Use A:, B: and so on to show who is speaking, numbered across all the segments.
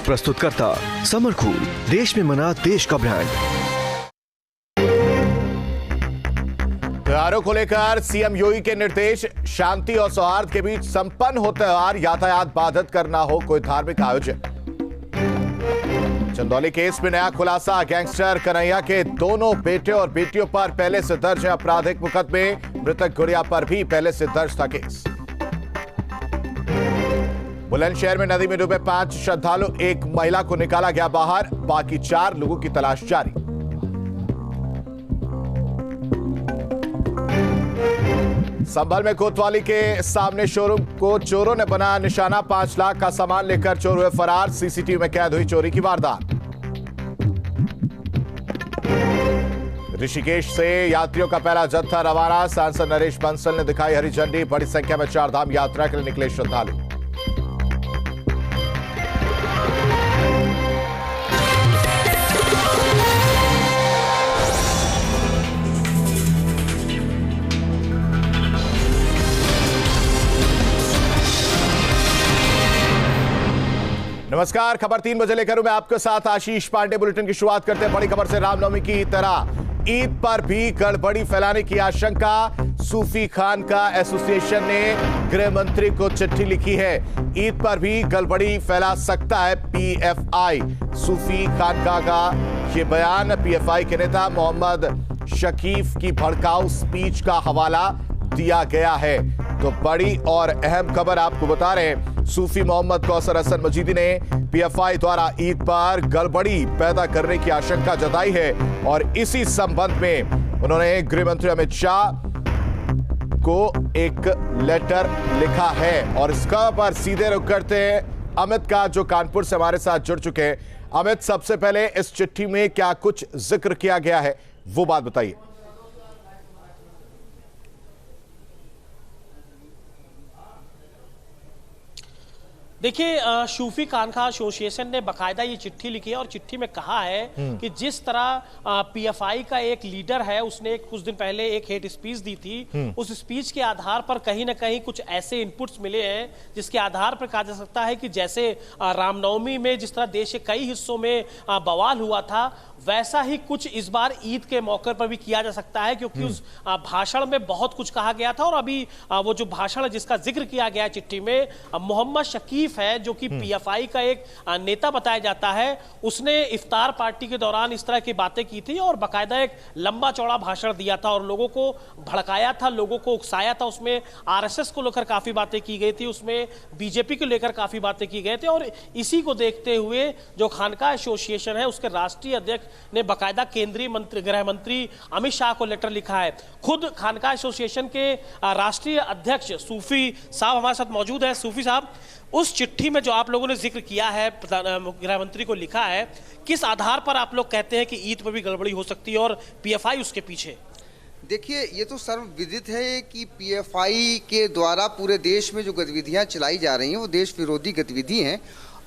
A: प्रस्तुत करता summer cool, देश में मना देश का ब्रांड।
B: त्योहारों को लेकर सीएम योगी के निर्देश, शांति और सौहार्द के बीच संपन्न हो त्योहार, यातायात बाधित करना हो कोई धार्मिक आयोजन। चंदौली केस में नया खुलासा, गैंगस्टर कन्हैया के दोनों बेटे और बेटियों पर पहले से दर्ज है आपराधिक मुकदमे, मृतक गुड़िया पर भी पहले से दर्ज था केस। बुलंदशहर में नदी में डूबे 5 श्रद्धालु, एक महिला को निकाला गया बाहर, बाकी 4 लोगों की तलाश जारी। संभल में कोतवाली के सामने शोरूम को चोरों ने बना निशाना, 5 लाख का सामान लेकर चोर हुए फरार, सीसीटीवी में कैद हुई चोरी की वारदात। ऋषिकेश से यात्रियों का पहला जत्था रवाना, सांसद नरेश बंसल ने दिखाई हरी झंडी, बड़ी संख्या में 4 धाम यात्रा के लिए निकले श्रद्धालु। नमस्कार, खबर 3 बजे लेकर मैं आपके साथ आशीष पांडे। बुलेटिन की शुरुआत करते हैं बड़ी खबर से। रामनवमी की तरह ईद पर भी गड़बड़ी फैलाने की आशंका, सूफी खान का एसोसिएशन ने गृह मंत्री को चिट्ठी लिखी है। ईद पर भी गड़बड़ी फैला सकता है पीएफआई, सूफी खान का ये बयान पीएफआई के नेता मोहम्मद शकीफ की भड़काऊ स्पीच का हवाला दिया गया है। तो बड़ी और अहम खबर आपको बता रहे हैं, सूफी मोहम्मद कौसर हसन मजीदी ने पीएफआई द्वारा ईद पर गड़बड़ी पैदा करने की आशंका जताई है और इसी संबंध में उन्होंने गृह मंत्री अमित शाह को एक लेटर लिखा है। और इसका पर सीधे रुख करते हैं अमित का, जो कानपुर से हमारे साथ जुड़ चुके हैं। अमित, सबसे पहले इस चिट्ठी में क्या कुछ जिक्र किया गया है, वो बात बताइए।
C: देखिए, सूफी खानका एसोसिएशन ने बकायदा ये चिट्ठी लिखी है और चिट्ठी में कहा है कि जिस तरह पीएफआई का एक लीडर है, उसने कुछ दिन पहले एक हेट स्पीच दी थी, उस स्पीच के आधार पर कहीं ना कहीं कुछ ऐसे इनपुट्स मिले हैं जिसके आधार पर कहा जा सकता है कि जैसे रामनवमी में जिस तरह देश के कई हिस्सों में बवाल हुआ था, वैसा ही कुछ इस बार ईद के मौके पर भी किया जा सकता है, क्योंकि उस भाषण में बहुत कुछ कहा गया था। और अभी वो जो भाषण है जिसका जिक्र किया गया है चिट्ठी में, मोहम्मद शकीफ है जो कि पीएफआई का एक नेता बताया जाता है, उसने इफ्तार पार्टी के दौरान इस तरह की बातें की थी और बाकायदा एक लंबा चौड़ा भाषण दिया था और लोगों को भड़काया था, लोगों को उकसाया था। उसमें आरएसएस को लेकर काफी बातें की गई थी, उसमें बीजेपी को लेकर काफी बातें की गई थी। और इसी को देखते हुए जो खानका एसोसिएशन है, उसके राष्ट्रीय अध्यक्ष ने बकायदा केंद्रीय मंत्री, गृह मंत्री अमित शाह को लेटर लिखा है। खुद खानका एसोसिएशन के राष्ट्रीय अध्यक्ष सूफी साहब हमारे साथ मौजूद है। सूफी साहब, उस चिट्ठी में जो आप लोगों ने जिक्र किया है, गृह मंत्री को लिखा है, किस आधार पर आप लोग कहते हैं कि ईद पर भी गड़बड़ी हो सकती है और पीएफआई उसके पीछे?
D: देखिए, ये तो सर्वविदित है कि पीएफआई के द्वारा पूरे देश में जो गतिविधियां चलाई जा रही हैं वो देश विरोधी गतिविधि हैं।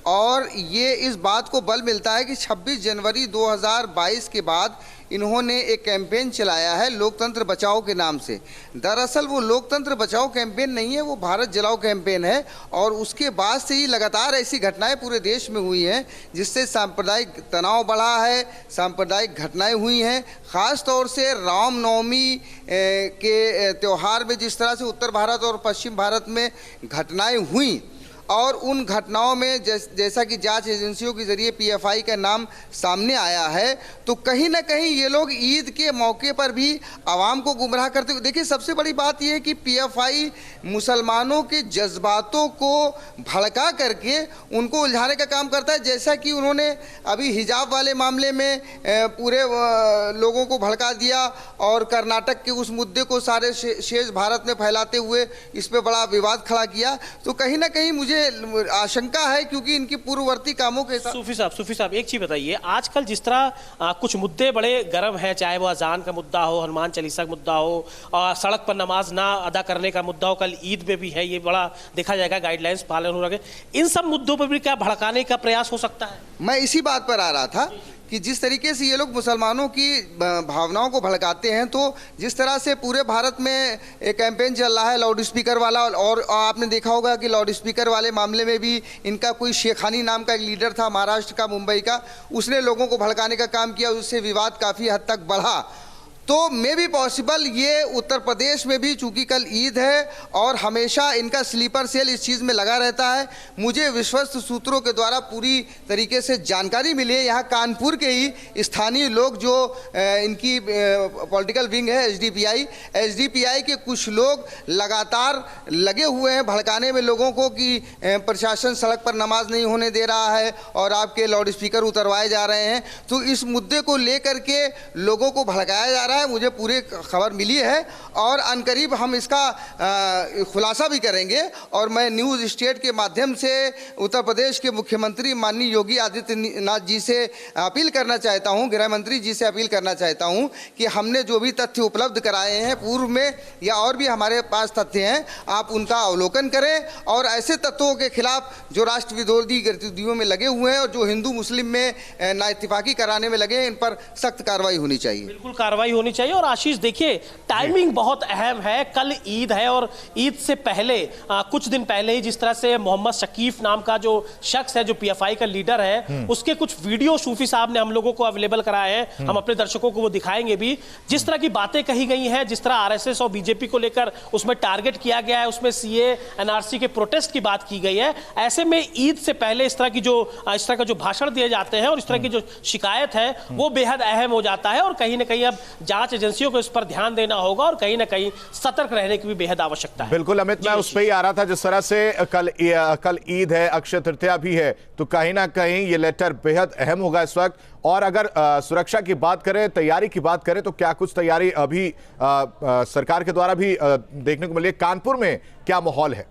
D: और ये इस बात को बल मिलता है कि 26 जनवरी 2022 के बाद इन्होंने एक कैंपेन चलाया है लोकतंत्र बचाओ के नाम से। दरअसल वो लोकतंत्र बचाओ कैंपेन नहीं है, वो भारत जलाओ कैंपेन है। और उसके बाद से ही लगातार ऐसी घटनाएं पूरे देश में हुई हैं जिससे सांप्रदायिक तनाव बढ़ा है, सांप्रदायिक घटनाएं हुई हैं। ख़ास तौर से रामनवमी के त्यौहार में जिस तरह से उत्तर भारत और पश्चिम भारत में घटनाएं हुई, और उन घटनाओं में जैसा कि जांच एजेंसियों के जरिए पीएफआई का नाम सामने आया है, तो कहीं ना कहीं ये लोग ईद के मौके पर भी आवाम को गुमराह करते हुए। देखिए, सबसे बड़ी बात यह है कि पीएफआई मुसलमानों के जज्बातों को भड़का करके उनको उलझाने का काम करता है। जैसा कि उन्होंने अभी हिजाब वाले मामले में पूरे लोगों को भड़का दिया और कर्नाटक के उस मुद्दे को सारे शेष भारत में फैलाते हुए इस पर बड़ा विवाद खड़ा किया। तो कहीं ना कहीं मुझे आशंका है, क्योंकि इनकी पूर्ववर्ती कामों के साथ।
C: सूफी साहब एक चीज बताइए, आजकल जिस तरह कुछ मुद्दे बड़े गर्म हैं, चाहे वो अजान का मुद्दा हो, हनुमान चालीसा का मुद्दा हो, और सड़क पर नमाज ना अदा करने का मुद्दा हो, कल ईद में भी है, ये बड़ा देखा जाएगा गाइडलाइंस पालन हो रहा है, इन सब मुद्दों पर भी क्या भड़काने का प्रयास हो सकता है?
D: मैं इसी बात पर आ रहा था कि जिस तरीके से ये लोग मुसलमानों की भावनाओं को भड़काते हैं, तो जिस तरह से पूरे भारत में एक कैंपेन चल रहा है लाउड स्पीकर वाला, और आपने देखा होगा कि लाउड स्पीकर वाले मामले में भी इनका कोई शेखानी नाम का एक लीडर था महाराष्ट्र का, मुंबई का, उसने लोगों को भड़काने का काम किया, उससे विवाद काफ़ी हद तक बढ़ा। तो मे भी पॉसिबल ये उत्तर प्रदेश में भी, चूंकि कल ईद है और हमेशा इनका स्लीपर सेल इस चीज़ में लगा रहता है। मुझे विश्वस्त सूत्रों के द्वारा पूरी तरीके से जानकारी मिली है, यहाँ कानपुर के ही स्थानीय लोग जो इनकी पॉलिटिकल विंग है एसडीपीआई के कुछ लोग लगातार लगे हुए हैं भड़काने में लोगों को कि प्रशासन सड़क पर नमाज नहीं होने दे रहा है और आपके लाउड स्पीकर उतरवाए जा रहे हैं। तो इस मुद्दे को लेकर के लोगों को भड़काया जा रहा है। मुझे पूरी खबर मिली है और अनकरीब हम इसका खुलासा भी करेंगे, और मैं न्यूज़ स्टेट के माध्यम से उत्तर प्रदेश के मुख्यमंत्री माननीय योगी आदित्यनाथ जी से अपील करना चाहता हूं, गृह मंत्री जी से अपील करना चाहता हूं कि हमने जो भी तथ्य उपलब्ध कराए हैं पूर्व में या और भी हमारे पास तथ्य हैं, आप उनका अवलोकन करें और ऐसे तत्वों के खिलाफ जो राष्ट्र विरोधी गतिविधियों में लगे हुए हैं और जो हिंदू मुस्लिम में नाइतफाकी कराने में लगे हैं, इन पर सख्त कार्रवाई होनी चाहिए।
C: बिल्कुल कार्रवाई होनी चाहिए। और आशीष देखिए, टाइमिंग बहुत अहम है। कल ईद है और ईद से पहले कुछ दिन पहले ही जिस तरह से मोहम्मद शकीफ नाम का जो शख्स है, जो पीएफआई का लीडर है, उसके कुछ वीडियो सूफी साहब ने हम लोगों को अवेलेबल कराए हैं, हम अपने दर्शकों को वो दिखाएंगे भी। जिस तरह की बातें कही गई हैं, जिस तरह आरएसएस और बीजेपी को लेकर उसमें टारगेट किया गया है, उसमें सीए एनआरसी के प्रोटेस्ट की बात की गई है, ऐसे में ईद से पहले इस तरह का जो भाषण दिए जाते हैं और इस तरह की जो शिकायत है वो बेहद अहम हो जाता है। और कहीं ना कहीं अब जांच एजेंसियों को इस पर ध्यान देना होगा और कहीं ना कहीं सतर्क रहने की भी बेहद आवश्यकता है।
B: बिल्कुल अमित, मैं उस पर ही आ रहा था। जिस तरह से कल ईद है, अक्षय तृतीया भी है, तो कहीं ना कहीं ये लेटर बेहद अहम होगा इस वक्त। और अगर सुरक्षा की बात करें, तैयारी की बात करें, तो क्या कुछ तैयारी अभी सरकार के द्वारा भी देखने को मिली है? कानपुर में क्या माहौल है?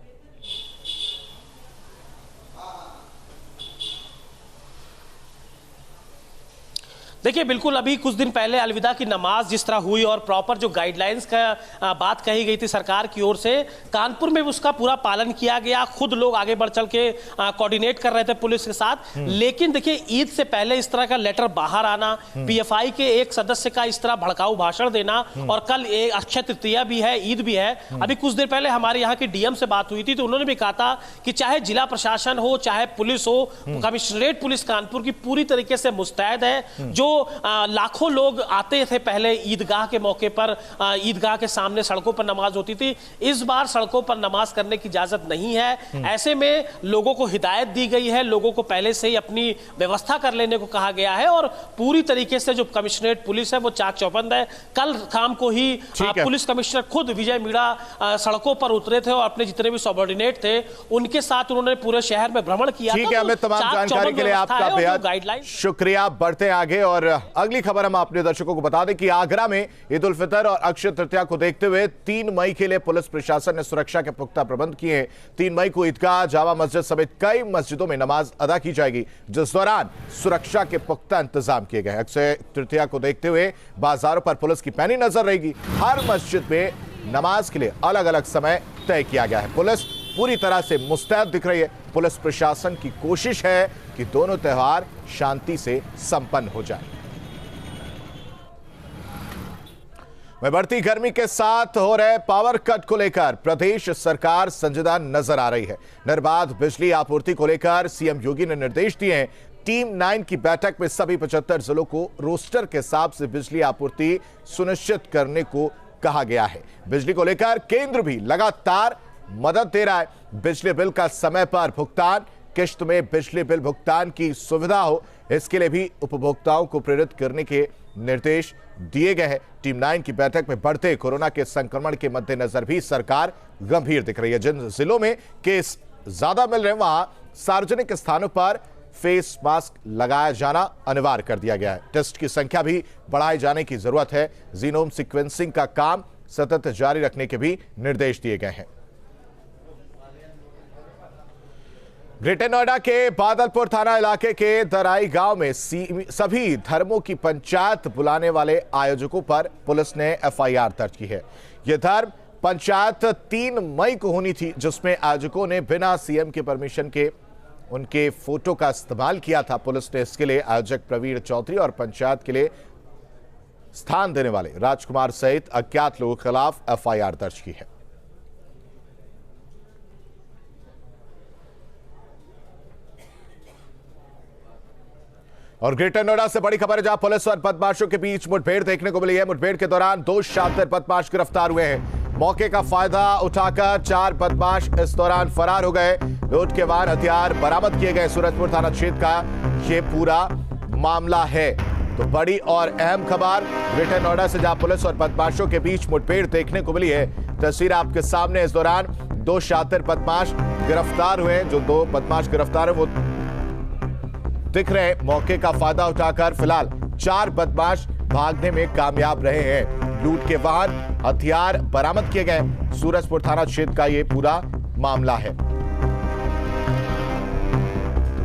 C: देखिए, बिल्कुल अभी कुछ दिन पहले अलविदा की नमाज जिस तरह हुई और प्रॉपर जो गाइडलाइंस का बात कही गई थी सरकार की ओर से, कानपुर में उसका पूरा पालन किया गया। खुद लोग आगे बढ़ चल के कोऑर्डिनेट कर रहे थे पुलिस के साथ। लेकिन देखिए, ईद से पहले इस तरह का लेटर बाहर आना, पीएफआई के एक सदस्य का इस तरह भड़काऊ भाषण देना, और कल अक्षय तृतीया भी है, ईद भी है। अभी कुछ देर पहले हमारे यहाँ के डीएम से बात हुई थी, तो उन्होंने भी कहा था कि चाहे जिला प्रशासन हो, चाहे पुलिस हो, कमिश्नरेट पुलिस कानपुर की पूरी तरीके से मुस्तैद है। जो लाखों लोग आते थे पहले ईदगाह के मौके पर, ईदगाह के सामने सड़कों पर नमाज होती थी, इस बार सड़कों पर नमाज करने की इजाजत नहीं है। ऐसे में लोगों को हिदायत दी गई है, लोगों को पहले से ही अपनी व्यवस्था कर लेने को कहा गया है, और पूरी तरीके से जो कमिश्नरेट पुलिस है वो चाक चौबंद है। कल शाम को ही पुलिस कमिश्नर खुद विजय मीणा सड़कों पर उतरे थे और अपने जितने भी सबऑर्डिनेट थे उनके साथ उन्होंने पूरे शहर में भ्रमण किया।
B: ठीक है हमें तमाम जानकारी के लिए आपका बेहद शुक्रिया। बढ़ते आगे और अगली खबर हम अपने दर्शकों को बता दें कि आगरा में ईद उल फितर और अक्षय तृतीया को देखते हुए 3 मई के लिए पुलिस प्रशासन ने सुरक्षा के पुख्ता प्रबंध किए हैं। 3 मई को ईदगाह, जामा मस्जिद समेत कई मस्जिदों में नमाज अदा की जाएगी, जिस दौरान सुरक्षा के पुख्ता इंतजाम किए गए। अक्षय तृतीया को देखते हुए बाजारों पर पुलिस की पैनी नजर रहेगी। हर मस्जिद में नमाज के लिए अलग अलग समय तय किया गया है। पुलिस पूरी तरह से मुस्तैद दिख रही है। पुलिस प्रशासन की कोशिश है कि दोनों त्योहार शांति से संपन्न हो जाए। में बढ़ती गर्मी के साथ हो रहे पावर कट को लेकर प्रदेश सरकार संजीदा नजर आ रही है। निर्बाध बिजली आपूर्ति को लेकर सीएम योगी ने निर्देश दिए हैं। टीम 9 की बैठक में सभी 75 जिलों को रोस्टर के हिसाब से बिजली आपूर्ति सुनिश्चित करने को कहा गया है। बिजली को लेकर केंद्र भी लगातार मदद दे रहा है। बिजली बिल का समय पर भुगतान, किश्त में बिजली बिल भुगतान की सुविधा हो, इसके लिए भी उपभोक्ताओं को प्रेरित करने के निर्देश दिए गए हैं। टीम 9 की बैठक में बढ़ते कोरोना के संक्रमण के मद्देनजर भी सरकार गंभीर दिख रही है। जिन जिलों में केस ज्यादा मिल रहे हैं वहां सार्वजनिक स्थानों पर फेस मास्क लगाया जाना अनिवार्य कर दिया गया है। टेस्ट की संख्या भी बढ़ाए जाने की जरूरत है। जीनोम सीक्वेंसिंग का काम सतत जारी रखने के भी निर्देश दिए गए हैं। ग्रेटर नोएडा के बादलपुर थाना इलाके के दराई गांव में सभी धर्मों की पंचायत बुलाने वाले आयोजकों पर पुलिस ने एफआईआर दर्ज की है। यह धर्म पंचायत 3 मई को होनी थी, जिसमें आयोजकों ने बिना सीएम के परमिशन के उनके फोटो का इस्तेमाल किया था। पुलिस ने इसके लिए आयोजक प्रवीण चौधरी और पंचायत के लिए स्थान देने वाले राजकुमार सहित अज्ञात लोगों के खिलाफ एफआईआर दर्ज की है। और ग्रेटर नोएडा से बड़ी खबर है, जहां पुलिस और बदमाशों के बीच मुठभेड़ देखने को मिली है। मुठभेड़ के दौरान 2 शातिर बदमाश गिरफ्तार हुए हैं। मौके का फायदा उठाकर 4 बदमाश इस दौरान फरार हो गए। लूट के बाद हथियार बरामद किए गए। सूरजपुर थाना क्षेत्र का ये पूरा मामला है। तो बड़ी और अहम खबर ग्रेटर नोएडा से, जहां पुलिस और बदमाशों के बीच मुठभेड़ देखने को मिली है। तस्वीर आपके सामने। इस दौरान 2 शातिर बदमाश गिरफ्तार हुए। जो 2 बदमाश गिरफ्तार है वो दिख रहे। मौके का फायदा उठाकर फिलहाल 4 बदमाश भागने में कामयाब रहे हैं। लूट के वाहन, हथियार बरामद किए गए। सूरजपुर थाना क्षेत्र का यह पूरा मामला है।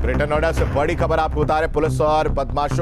B: ग्रेटर नोएडा से बड़ी खबर आपको बता रहे, पुलिस और बदमाशों